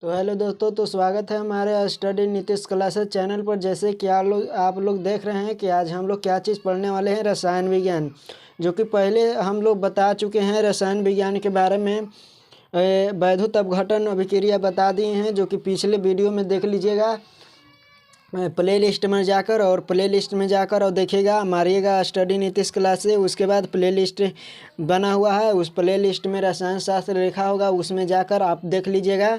तो हेलो दोस्तों, तो स्वागत है हमारे स्टडी नीतीश क्लासेस चैनल पर। जैसे कि आप लोग देख रहे हैं कि आज हम लोग क्या चीज़ पढ़ने वाले हैं, रसायन विज्ञान, जो कि पहले हम लोग बता चुके हैं। रसायन विज्ञान के बारे में वैद्युत अपघटन अभिक्रिया बता दिए हैं, जो कि पिछले वीडियो में देख लीजिएगा प्ले लिस्ट में जाकर और देखिएगा, मारिएगा स्टडी नीतीश क्लास से। उसके बाद प्ले लिस्ट बना हुआ है, उस प्ले लिस्ट में रसायन शास्त्र लिखा होगा, उसमें जाकर आप देख लीजिएगा।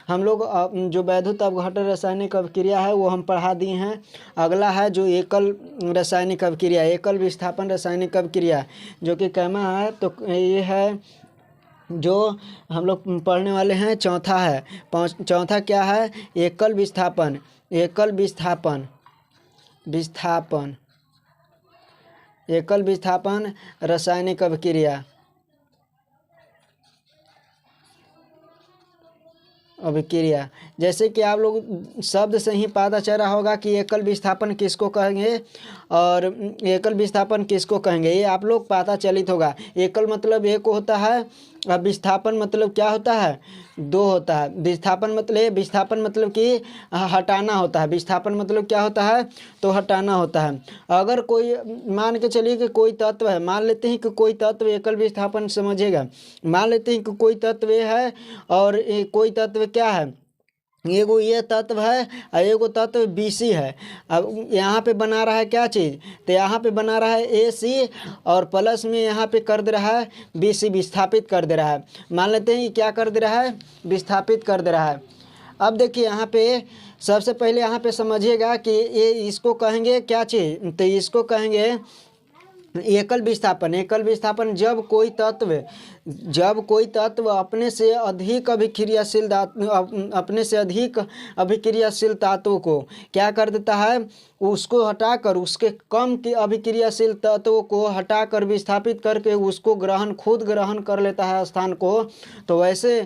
हम लोग जो वैद्युत अपघटन रासायनिक अभिक्रिया है वो हम पढ़ा दिए हैं। अगला है जो एकल रासायनिक अभिक्रिया, एकल विस्थापन रासायनिक अभिक्रिया, जो कि कैमा है। तो ये है जो हम लोग पढ़ने वाले हैं। चौथा है, चौथा क्या है, एकल विस्थापन, एकल विस्थापन एकल विस्थापन रासायनिक अभिक्रिया जैसे कि आप लोग शब्द से ही पता चल रहा होगा कि एकल विस्थापन किसको कहेंगे और एकल विस्थापन किसको कहेंगे, ये आप लोग पता चलित होगा। एकल मतलब एक होता है, अब विस्थापन मतलब क्या होता है, दो होता है। विस्थापन मतलब कि हटाना होता है। विस्थापन मतलब क्या होता है, तो हटाना होता है। अगर कोई मान के चलिए कि कोई तत्व है, मान लेते हैं कि कोई तत्व एकल विस्थापन समझेगा। मान लेते हैं कि कोई तत्व है और कोई तत्व क्या है, एगो ये तत्व है और एगो तत्व BC है। अब यहाँ पे बना रहा है क्या चीज़, तो यहाँ पे बना रहा है AC और प्लस में यहाँ पे कर दे रहा है BC, विस्थापित कर दे रहा है। मान लेते हैं कि क्या कर दे रहा है, विस्थापित कर दे रहा है। अब देखिए यहाँ पे सबसे पहले यहाँ पे समझिएगा कि ये इसको कहेंगे क्या चीज़, तो इसको कहेंगे एकल विस्थापन। एकल विस्थापन जब कोई तत्व अपने से अधिक अभिक्रियाशील धातु को क्या कर देता है, उसको हटाकर, उसके कम की अभिक्रियाशील तत्वों को हटाकर विस्थापित करके उसको खुद ग्रहण कर लेता है स्थान को, तो वैसे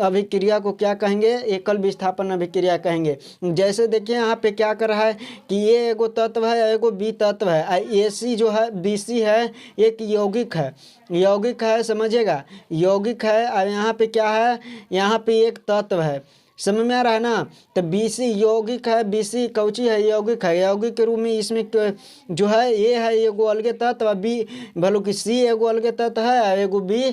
अभिक्रिया को क्या कहेंगे, एकल विस्थापन अभिक्रिया कहेंगे। जैसे देखिए यहाँ पे क्या कर रहा है कि ये एगो तत्व है, एगो B तत्व है, AC जो है BC है, एक यौगिक है, समझिएगा, यौगिक है। और यहाँ पे क्या है, यहाँ पे एक तत्व है, समझ में आ रहा है ना। तो BC यौगिक है, BC कौची है, यौगिक है। यौगिक के रूप में इसमें जो है ये है एगो अलगे तत्व, B भलो कि C एगो अलगे तत्व है, एगो B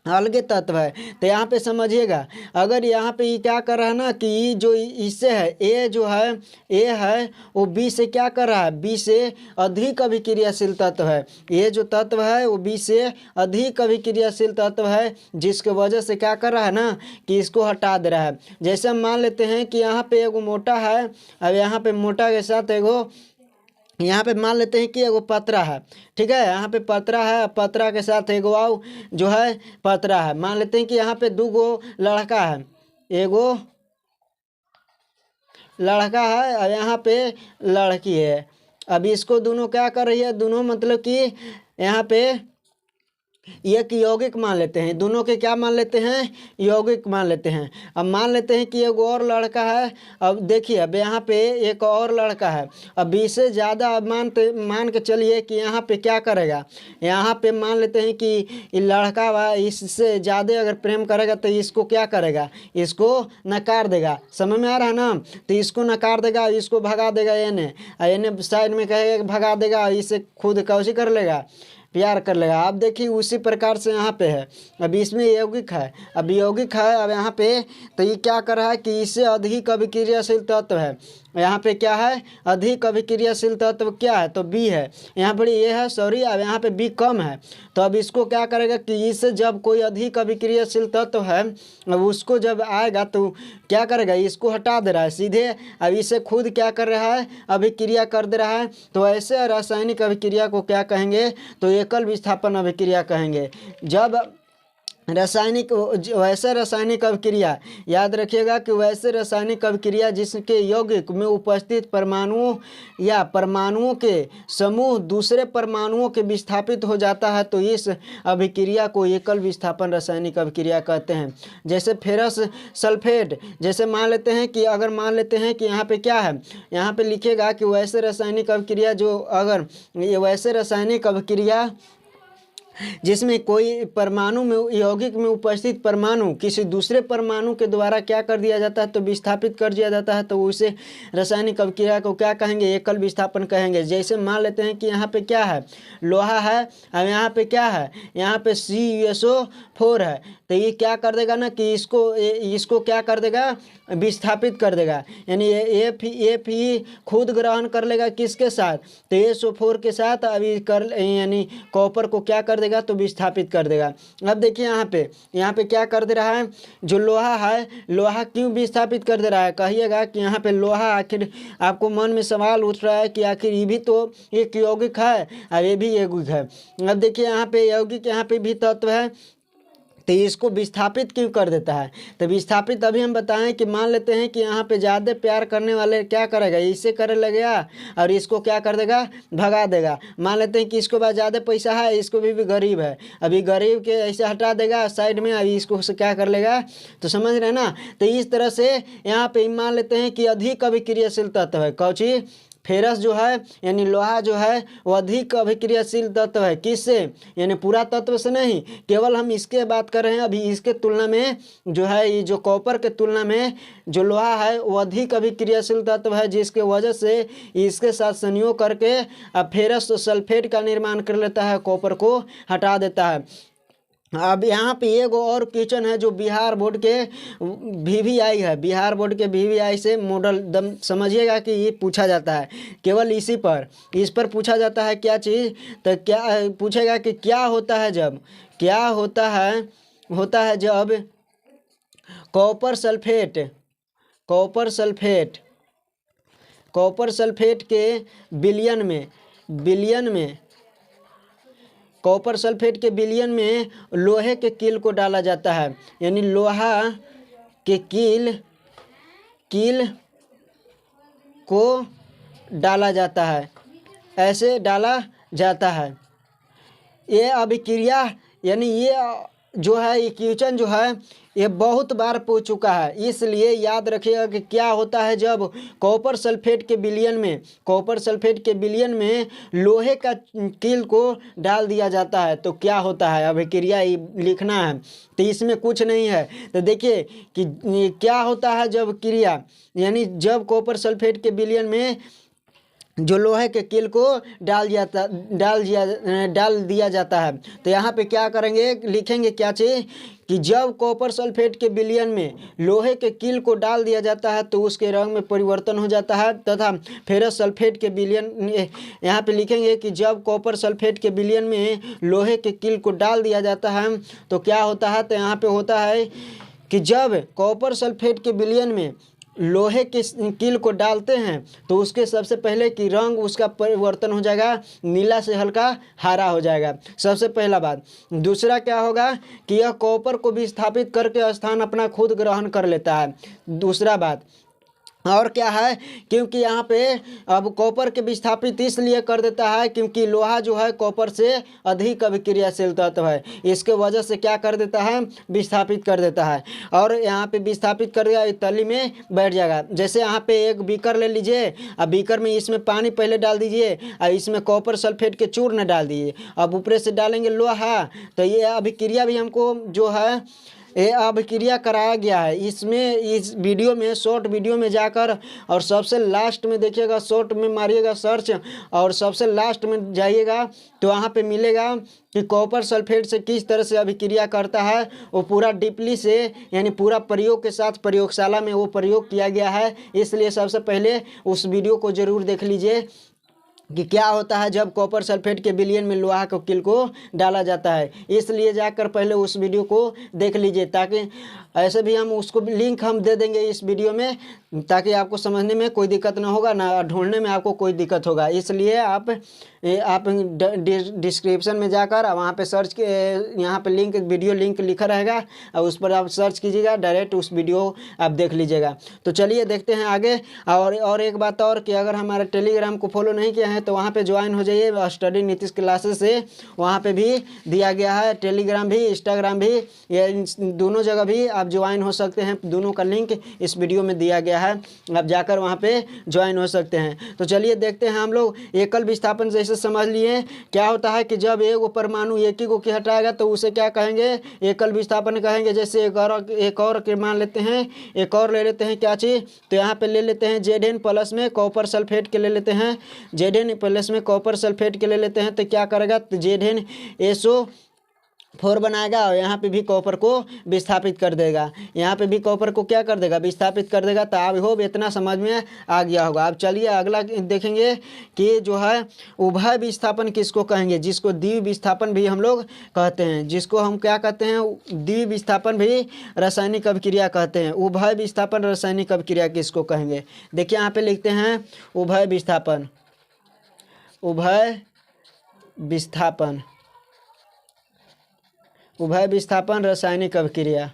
अलगे तत्व है। तो यहाँ पे समझिएगा, अगर यहाँ पे ये क्या कर रहा है ना कि जो इससे है A जो है A है वो B से क्या कर रहा है, B से अधिक अभिक्रियाशील तत्व है। ये जो तत्व है वो B से अधिक अभिक्रियाशील तत्व है, जिसके वजह से क्या कर रहा है ना कि इसको हटा दे रहा है। जैसे हम मान लेते हैं कि यहाँ पे एगो मोटा है, अब यहाँ पे मोटा के साथ एगो, यहाँ पे मान लेते हैं कि एगो पतरा है, ठीक है। यहाँ पे पतरा है, पतरा के साथ एगो आओ जो है पतरा है। मान लेते हैं कि यहाँ पे दो गो लड़का है, एगो लड़का है और यहाँ पे लड़की है। अब इसको दोनों क्या कर रही है, दोनों मतलब कि यहाँ पे एक यौगिक मान लेते हैं, दोनों के क्या मान लेते हैं, यौगिक मान लेते हैं। अब मान लेते हैं कि एक और लड़का है। अब देखिए, अब यहाँ पे एक और लड़का है, अब इससे ज़्यादा मान के चलिए कि यहाँ पे क्या करेगा, यहाँ पे मान लेते हैं कि ये लड़का वा इससे ज़्यादा अगर प्रेम करेगा तो इसको क्या करेगा, इसको नकार देगा। समझ में आ रहा है ना। तो इसको नकार देगा, इसको भगा देगा, एने साइड में कहेगा भगा देगा, इससे खुद कौशी कर लेगा, प्यार कर लेगा। आप देखिए उसी प्रकार से यहाँ पे है। अब इसमें यौगिक है, अब यहाँ पे तो ये क्या कर रहा है कि इससे अधिक अभिक्रियाशील तत्व है। यहाँ पे क्या है, अधिक अभिक्रियाशील तत्व क्या है, तो B है। यहाँ पर ये है, सॉरी, अब यहाँ पे B कम है। तो अब इसको क्या करेगा कि इससे जब कोई अधिक अभिक्रियाशील तत्व है, अब उसको जब आएगा तो क्या करेगा, इसको हटा दे रहा है सीधे। अब इसे खुद क्या कर रहा है, अभिक्रिया कर दे रहा है। तो ऐसे रासायनिक अभिक्रिया को क्या कहेंगे, तो एकल विस्थापन अभिक्रिया कहेंगे। जब वैसे रासायनिक अभिक्रिया, याद रखिएगा कि वैसे रासायनिक अभिक्रिया जिसके यौगिक में उपस्थित परमाणुओं या परमाणुओं के समूह दूसरे परमाणुओं के विस्थापित हो जाता है, तो इस अभिक्रिया को एकल विस्थापन रासायनिक अभिक्रिया कहते हैं। जैसे फेरस सल्फेट, जैसे मान लेते हैं कि अगर मान लेते हैं कि यहाँ पे क्या है, यहाँ पे लिखेगा कि वैसे रासायनिक अभिक्रिया जो, अगर ये वैसे रासायनिक अभिक्रिया जिसमें कोई परमाणु में यौगिक में उपस्थित परमाणु किसी दूसरे परमाणु के द्वारा क्या कर दिया जाता है, तो विस्थापित कर दिया जाता है, तो उसे रासायनिक अभिक्रिया को क्या कहेंगे, एकल विस्थापन कहेंगे। जैसे मान लेते हैं कि यहाँ पे क्या है, लोहा है, और यहाँ पे क्या है, यहाँ पे CuSO4 है, तो ये क्या कर देगा ना कि इसको क्या कर देगा, विस्थापित कर देगा। यानी Fe खुद ग्रहण कर लेगा किसके साथ, तो SO4 के साथ। अभी कर यानी कॉपर को क्या कर देगा, तो विस्थापित कर देगा। अब देखिए यहाँ पे क्या कर दे रहा है, जो लोहा है, लोहा क्यों विस्थापित कर दे रहा है, कहिएगा कि यहाँ पे लोहा, आखिर आपको मन में सवाल उठ रहा है कि आखिर ये भी तो एक यौगिक है और ये भी यौगिक है। अब देखिए यहाँ पे यौगिक, यहाँ पे भी तत्व है, तो इसको विस्थापित क्यों कर देता है, तो विस्थापित अभी हम बताएं कि मान लेते हैं कि यहाँ पे ज़्यादा प्यार करने वाले क्या करेगा, इससे करे लगेगा और इसको क्या कर देगा, भगा देगा। मान लेते हैं कि इसके पास ज़्यादा पैसा है, इसको भी गरीब है, अभी गरीब के ऐसे हटा देगा साइड में, अभी इसको से क्या कर लेगा, तो समझ रहे हैं ना। तो इस तरह से यहाँ पे मान लेते हैं कि अधिक अभिक्रियाशील तत्व है, कौची, फेरस जो है यानी लोहा जो है वो अधिक अभिक्रियाशील तत्व है, किससे, यानी पूरा तत्व से नहीं, केवल हम इसके बात कर रहे हैं। अभी इसके तुलना में जो है, ये जो कॉपर के तुलना में जो लोहा है वो अधिक अभिक्रियाशील तत्व है, जिसके वजह से इसके साथ संयोग करके अब फेरस सल्फेट का निर्माण कर लेता है, कॉपर को हटा देता है। अब यहाँ पे एक और क्वेश्चन है जो बिहार बोर्ड के VVI है, बिहार बोर्ड के VVI से मॉडल दम समझिएगा कि ये पूछा जाता है, केवल इस पर पूछा जाता है क्या चीज़, तो क्या पूछेगा कि क्या होता है जब, क्या होता है जब कॉपर सल्फेट के कॉपर सल्फेट के विलयन में लोहे के कील को डाला जाता है, यानी लोहा के कील को डाला जाता है, ऐसे डाला जाता है। ये अभिक्रिया यानी ये जो है, ये क्वेश्चन जो है ये बहुत बार पूछ चुका है, इसलिए याद रखिएगा कि क्या होता है जब कॉपर सल्फेट के विलयन में लोहे का कील को डाल दिया जाता है, तो क्या होता है, अभिक्रिया लिखना है, तो इसमें कुछ नहीं है। तो देखिए कि क्या होता है जब क्रिया, यानी जब कॉपर सल्फेट के विलयन में जो लोहे के कील को डाल दिया जाता है, तो यहाँ पे क्या करेंगे, लिखेंगे क्या चीज़, कि जब कॉपर सल्फेट के विलयन में लोहे के कील को डाल दिया जाता है तो उसके रंग में परिवर्तन हो जाता है, तथा फेरस सल्फेट के विलयन, यहाँ पे लिखेंगे कि जब कॉपर सल्फेट के विलयन में लोहे के कील को डाल दिया जाता है तो क्या होता है, तो यहाँ पे होता है कि जब कॉपर सल्फेट के विलयन में लोहे के कील को डालते हैं तो उसके सबसे पहले कि रंग उसका परिवर्तन हो जाएगा, नीला से हल्का हरा हो जाएगा, सबसे पहला बात। दूसरा क्या होगा कि यह कॉपर को विस्थापित करके स्थान अपना खुद ग्रहण कर लेता है, दूसरा बात। और क्या है, क्योंकि यहाँ पे अब कॉपर के विस्थापित इसलिए कर देता है क्योंकि लोहा जो है कॉपर से अधिक अभिक्रियाशील तत्व है, इसके वजह से क्या कर देता है, विस्थापित कर देता है। और यहाँ पे विस्थापित कर दिया, तली में बैठ जाएगा। जैसे यहाँ पे एक बीकर ले लीजिए, अब बीकर में इसमें पानी पहले डाल दीजिए और इसमें कॉपर सल्फेट के चूर्ण डाल दीजिए, अब ऊपर से डालेंगे लोहा, तो ये अभिक्रिया भी हमको जो है ये अभिक्रिया कराया गया है। इसमें इस वीडियो में, शॉर्ट वीडियो में जाकर और सबसे लास्ट में देखिएगा, शॉर्ट में मारिएगा सर्च और सबसे लास्ट में जाइएगा तो वहाँ पे मिलेगा कि कॉपर सल्फेट से किस तरह से अभिक्रिया करता है, वो पूरा डीपली से यानी पूरा प्रयोग के साथ प्रयोगशाला में वो प्रयोग किया गया है। इसलिए सबसे पहले उस वीडियो को ज़रूर देख लीजिए कि क्या होता है जब कॉपर सल्फेट के विलयन में लोहा के कील को डाला जाता है। इसलिए जाकर पहले उस वीडियो को देख लीजिए, ताकि ऐसे भी हम उसको लिंक हम दे देंगे इस वीडियो में, ताकि आपको समझने में कोई दिक्कत ना होगा, ना ढूंढने में आपको कोई दिक्कत होगा। इसलिए आप डिस्क्रिप्शन में जाकर वहाँ पे सर्च के, यहाँ पे लिंक, वीडियो लिंक लिखा रहेगा और उस पर आप सर्च कीजिएगा, डायरेक्ट उस वीडियो आप देख लीजिएगा। तो चलिए देखते हैं आगे। और एक बात और कि अगर हमारे टेलीग्राम को फॉलो नहीं किया है तो वहाँ पे ज्वाइन हो जाइए, स्टडी नीतीश क्लासेस से वहाँ पे भी दिया गया है, टेलीग्राम भी, इंस्टाग्राम भी, ये दोनों जगह भी आप ज्वाइन हो सकते हैं। दोनों का लिंक इस वीडियो में दिया गया है, आप जाकर वहाँ पे ज्वाइन हो सकते हैं। तो चलिए देखते हैं हम लोग एकल विस्थापन जैसे से समझ लिए क्या होता है कि जब एक परमाणु एक ही को हटाएगा तो उसे क्या कहेंगे, एकल विस्थापन कहेंगे। जैसे एक और के मान लेते हैं, एक और ले लेते हैं क्या चीज़, तो यहाँ पे ले लेते हैं Zn प्लस में कॉपर सल्फेट के ले लेते हैं, Zn प्लस में कॉपर सल्फेट के ले लेते हैं, तो क्या करेगा, तो ZnSO4 बनाएगा और यहाँ पे भी कॉपर को विस्थापित कर देगा, यहाँ पे भी कॉपर को क्या कर देगा, विस्थापित कर देगा। तो आप होप इतना समझ में आ गया होगा। अब चलिए अगला देखेंगे कि जो है उभय विस्थापन किसको कहेंगे, जिसको द्वि विस्थापन भी हम लोग कहते हैं, जिसको हम क्या कहते हैं, द्वि विस्थापन भी रासायनिक अभिक्रिया कहते हैं। उभय विस्थापन रासायनिक अभिक्रिया किसको कहेंगे, देखिए यहाँ पे लिखते हैं उभय विस्थापन, उभय विस्थापन, उभय विस्थापन रासायनिक अभिक्रिया।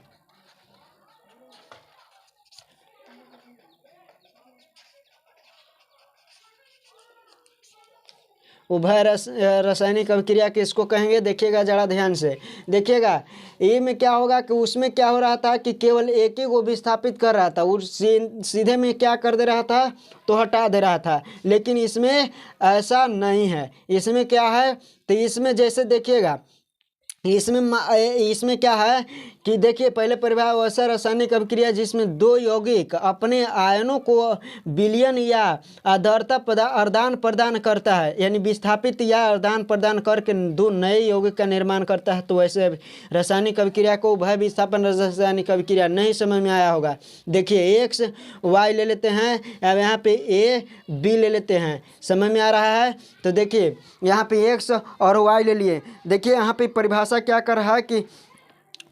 उभय रासायनिक अभिक्रिया किसको कहेंगे, देखिएगा जरा ध्यान से देखिएगा। ये में क्या होगा कि उसमें क्या हो रहा था कि केवल एक ही को विस्थापित कर रहा था, उस सीधे में क्या कर दे रहा था, तो हटा दे रहा था। लेकिन इसमें ऐसा नहीं है, इसमें क्या है, तो इसमें जैसे देखिएगा इसमें क्या है कि देखिए पहले परिभाषा वैसा रासायनिक अभिक्रिया जिसमें दो यौगिक अपने आयनों को विलयन या आर्द्रता आदान प्रदान करता है, यानी विस्थापित या आदान प्रदान करके दो नए यौगिक का निर्माण करता है, तो वैसे रासायनिक अभिक्रिया को उभय विस्थापन रासायनिक अभिक्रिया। नहीं समझ में आया होगा, देखिए एक्स वाई ले लेते हैं, अब यहाँ पे ए बी ले लेते हैं, समझ में आ रहा है। तो देखिए यहाँ पे एक्स और वाई ले लिए, देखिए यहाँ पे परिभाषा क्या कर रहा है कि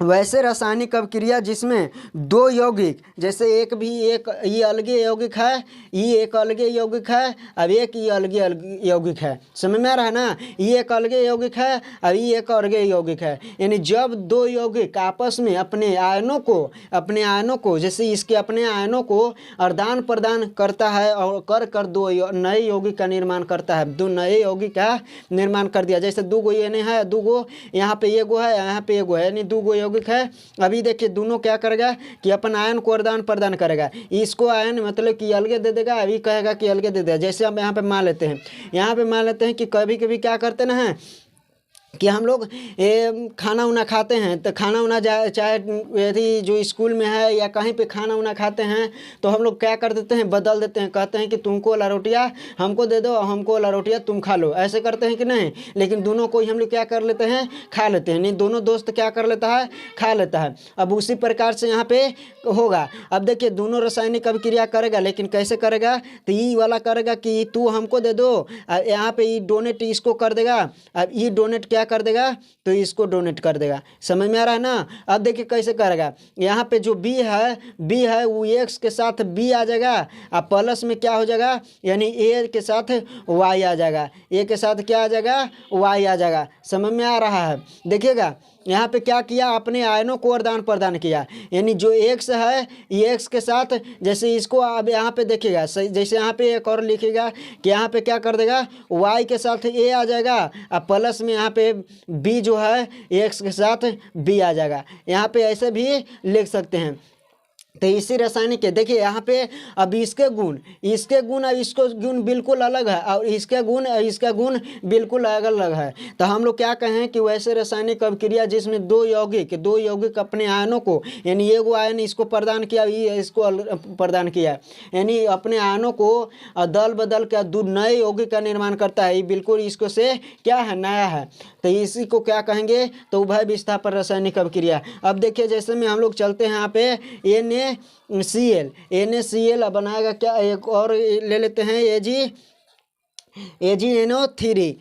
वैसे रासायनिक अभिक्रिया जिसमें दो यौगिक, जैसे एक ये अलगे यौगिक है, ये एक अलगे यौगिक है, अब एक ये अलगे यौगिक है, समझ में आ रहा है ना, ये एक अलगे यौगिक है, अब ये एक अलगे यौगिक है। यानी जब दो यौगिक आपस में अपने आयनों को जैसे इसके अपने आयनों को आदान प्रदान करता है और कर दो नए यौगिक का निर्माण करता है, दो नए यौगिक का निर्माण कर दिया। जैसे दो गो ये नहीं है, दो गो यहाँ पे एगो है, यहाँ पे एगो है, यानी दो गो यौगिक है। अभी देखिए दोनों क्या करेगा कि अपन आयन को आदान प्रदान करेगा, इसको आयन मतलब कि अलगे दे देगा, अभी कहेगा कि अलगे दे देगा। जैसे हम यहाँ पे मान लेते हैं कि कभी कभी क्या करते ना है कि हम लोग खाना उना खाते हैं, तो खाना उना चाहे यदि जो स्कूल में है या कहीं पे खाना उना खाते हैं, तो हम लोग क्या कर देते हैं, बदल देते हैं, कहते हैं कि तुमको वाला रोटियाँ हमको दे दो, हमको वाला रोटियाँ तुम खा लो, ऐसे करते हैं कि नहीं। लेकिन दोनों को ही हम लोग क्या कर लेते हैं, खा लेते हैं, नहीं दोनों दोस्त क्या कर लेता है, खा लेता है। अब उसी प्रकार से यहाँ पे होगा। अब देखिए दोनों रासायनिक अभिक्रिया करेगा, लेकिन कैसे करेगा, तो ये वाला करेगा कि तू हमको दे दो, यहाँ पे ये डोनेट इसको कर देगा, अब ये डोनेट क्या कर देगा, तो इसको डोनेट कर देगा, समझ में आ रहा है ना। अब देखिए कैसे करेगा, यहाँ पे जो बी है वो एक्स के साथ बी आ जाएगा, अब प्लस में क्या हो जाएगा, यानी ए के साथ वाई आ जाएगा, ए के साथ क्या आ जाएगा, वाई आ जाएगा, समझ में आ रहा है। देखिएगा यहाँ पे क्या किया, अपने आयनों को आदान प्रदान किया, यानी जो एक्स है ये एक्स के साथ, जैसे इसको अब यहाँ पे देखिएगा, जैसे यहाँ पे एक और लिखिएगा कि यहाँ पे क्या कर देगा, वाई के साथ ए आ जाएगा, अब प्लस में यहाँ पे बी जो है एक्स के साथ बी आ जाएगा, यहाँ पे ऐसे भी लिख सकते हैं। तो इसी रासायनिक है, देखिए यहाँ पे अब इसके गुण और इसको गुण बिल्कुल अलग है, और इसका गुण बिल्कुल अलग है। तो हम लोग क्या कहें कि वैसे रासायनिक अभिक्रिया जिसमें दो यौगिक अपने आयनों को, यानी एगो आयन इसको प्रदान किया, ये इसको प्रदान किया, यानी अपने आयनों को दल बदल कर दो नए यौगिक का निर्माण करता है, ये बिल्कुल इसको से क्या है, नया है। तो इसी को क्या कहेंगे, तो उभय विस्थापन रासायनिक अभिक्रिया। अब देखिए जैसे में हम लोग चलते हैं यहाँ पे NaCl बनाएगा क्या, एक और ले लेते हैं AgNO3।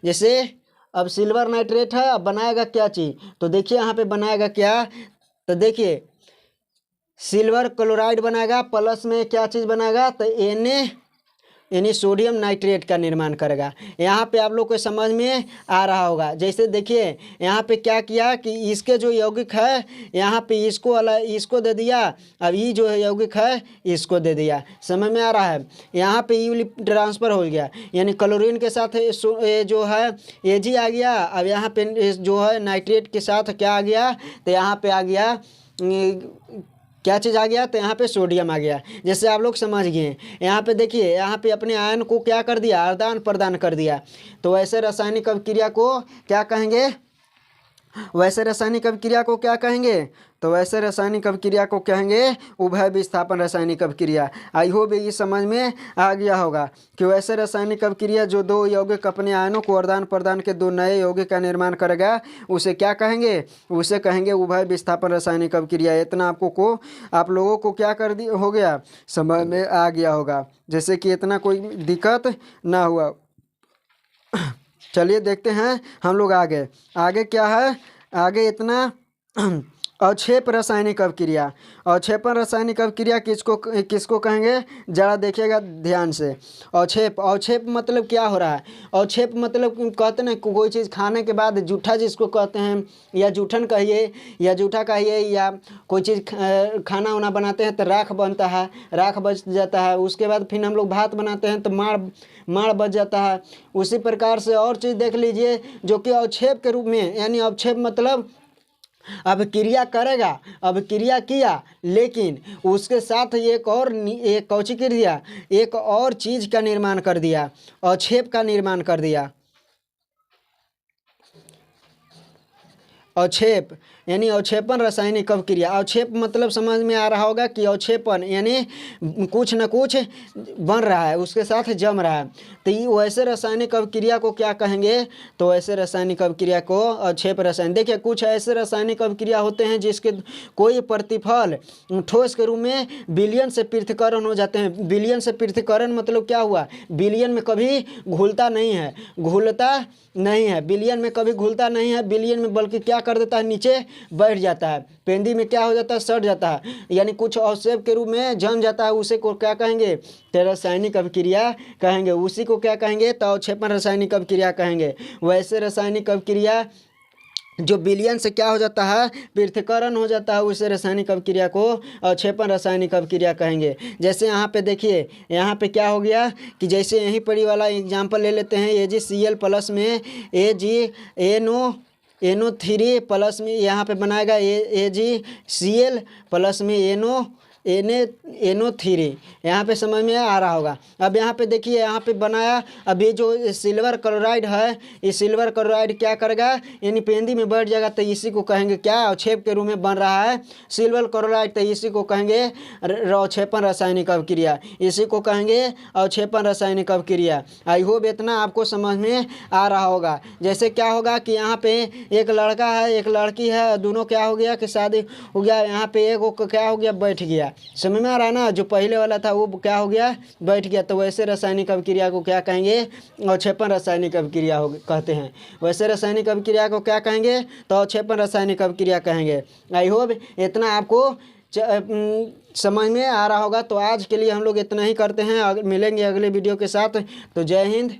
जैसे अब सिल्वर नाइट्रेट है, अब बनाएगा क्या चीज़, तो देखिए यहाँ पे बनाएगा क्या, तो देखिए सिल्वर क्लोराइड बनाएगा, प्लस में क्या चीज़ बनाएगा, तो यानी सोडियम नाइट्रेट का निर्माण करेगा। यहाँ पे आप लोग को समझ में आ रहा होगा। जैसे देखिए यहाँ पे क्या किया कि इसके जो यौगिक है यहाँ पे इसको दे दिया, अब ये जो है यौगिक है इसको दे दिया, समझ में आ रहा है। यहाँ पे यू ट्रांसफ़र हो गया, यानी क्लोरीन के साथ जो है Ag आ गया, अब यहाँ पे जो है नाइट्रेट के साथ क्या आ गया, तो यहाँ पे आ गया क्या चीज़ आ गया, तो यहाँ पे सोडियम आ गया। जैसे आप लोग समझ गए, यहाँ पे देखिए, यहाँ पे अपने आयन को क्या कर दिया, आदान प्रदान कर दिया। तो ऐसे रासायनिक अभिक्रिया को क्या कहेंगे, वैसे रासायनिक अभिक्रिया को क्या कहेंगे, तो वैसे रासायनिक अभिक्रिया को कहेंगे उभय विस्थापन रासायनिक अभिक्रिया। आई होप ये समझ में आ गया होगा कि वैसे रासायनिक अभिक्रिया जो दो यौगिक अपने आयनों को आदान प्रदान के दो नए यौगिक का निर्माण करेगा, उसे क्या कहेंगे, उसे कहेंगे उभय विस्थापन रासायनिक अभिक्रिया। इतना आप लोगों को क्या कर दी हो गया, समझ में आ गया होगा, जैसे कि इतना कोई दिक्कत ना हुआ। चलिए देखते हैं हम लोग आगे क्या है, आगे इतना अवक्षेप रासायनिक अभिक्रिया। अवक्षेपण रासायनिक अभिक्रिया किसको कहेंगे, जरा देखिएगा ध्यान से। अवक्षेप मतलब क्या हो रहा है, अवक्षेप मतलब कहते हैं कोई चीज़ खाने के बाद जूठा जिसको कहते हैं, या जूठन कहिए या जूठा कहिए, या कोई चीज़ खाना वाना बनाते हैं तो राख बनता है, राख बच जाता है। उसके बाद फिर हम लोग भात बनाते हैं तो माड़ बच जाता है। उसी प्रकार से और चीज़ देख लीजिए जो कि अवक्षेप के रूप में, यानी अवक्षेप मतलब अभिक्रिया करेगा, अभिक्रिया किया, लेकिन उसके साथ एक कौची कर दिया, एक और चीज़ का निर्माण कर दिया, अवक्षेप का निर्माण कर दिया। अवक्षेप यानी अवक्षेपण रासायनिक अभिक्रिया। अवक्षेप मतलब समझ में आ रहा होगा कि अवक्षेपण यानी कुछ न कुछ बन रहा है, उसके साथ जम रहा है। तो वैसे रासायनिक अभिक्रिया को क्या कहेंगे, तो वैसे रासायनिक अभिक्रिया को अवक्षेप रसायन। देखिए कुछ ऐसे रासायनिक अभिक्रिया होते हैं जिसके कोई प्रतिफल ठोस के रूप में विलयन से पृथक्करण हो जाते हैं। विलयन से पृथक्करण मतलब क्या हुआ, विलयन में कभी घुलता नहीं है, विलयन में कभी घुलता नहीं है, विलयन में बल्कि क्या कर देता है, नीचे बैठ जाता है, पेंदी में क्या हो जाता है, सड़ जाता है, यानी कुछ अवक्षेप के रूप में जम जाता है। उसे को क्या कहेंगे, तो रासायनिक अभिक्रिया कहेंगे। उसी को क्या कहेंगे, तो अवक्षेपण रासायनिक अभिक्रिया कहेंगे। वैसे रासायनिक अभिक्रिया जो विलयन से क्या हो जाता है, पृथक्करण हो जाता है, उसे रासायनिक अभिक्रिया को अवक्षेपण रासायनिक अभिक्रिया कहेंगे। जैसे यहाँ पे देखिए, यहाँ पे क्या हो गया कि जैसे यहीं पर वाला एग्जाम्पल ले लेते हैं, AgCl प्लस में AgNO3 प्लस में यहाँ पे बनाएगा AgCl प्लस में NO3। यहाँ पे समझ में आ रहा होगा। अब यहाँ पे देखिए, यहाँ पे बनाया, अब ये जो सिल्वर क्लोराइड है, ये सिल्वर क्लोराइड क्या करेगा, यानी पेंदी में बैठ जाएगा, तो इसी को कहेंगे क्या, अवक्षेप के रूप में बन रहा है सिल्वर क्लोराइड, तो इसी को कहेंगे अवक्षेपण रासायनिक अभिक्रिया, इसी को कहेंगे अवक्षेपण रासायनिक अभिक्रिया। आई होप इतना आपको समझ में आ रहा होगा। जैसे क्या होगा कि यहाँ पे एक लड़का है, एक लड़की है, दोनों क्या हो गया कि शादी हो गया, यहाँ पे एक क्या हो गया, बैठ गया। समझ में आ रहा है ना, जो पहले वाला था वो क्या हो गया, बैठ गया। तो वैसे रासायनिक अभिक्रिया को क्या कहेंगे, अवक्षेपण रासायनिक अभिक्रिया कहते हैं। वैसे रासायनिक अभिक्रिया को क्या कहेंगे, तो अवक्षेपण रासायनिक अभिक्रिया कहेंगे। आई होप इतना आपको समझ में आ रहा होगा। तो आज के लिए हम लोग इतना ही करते हैं, मिलेंगे अगले वीडियो के साथ। तो जय हिंद।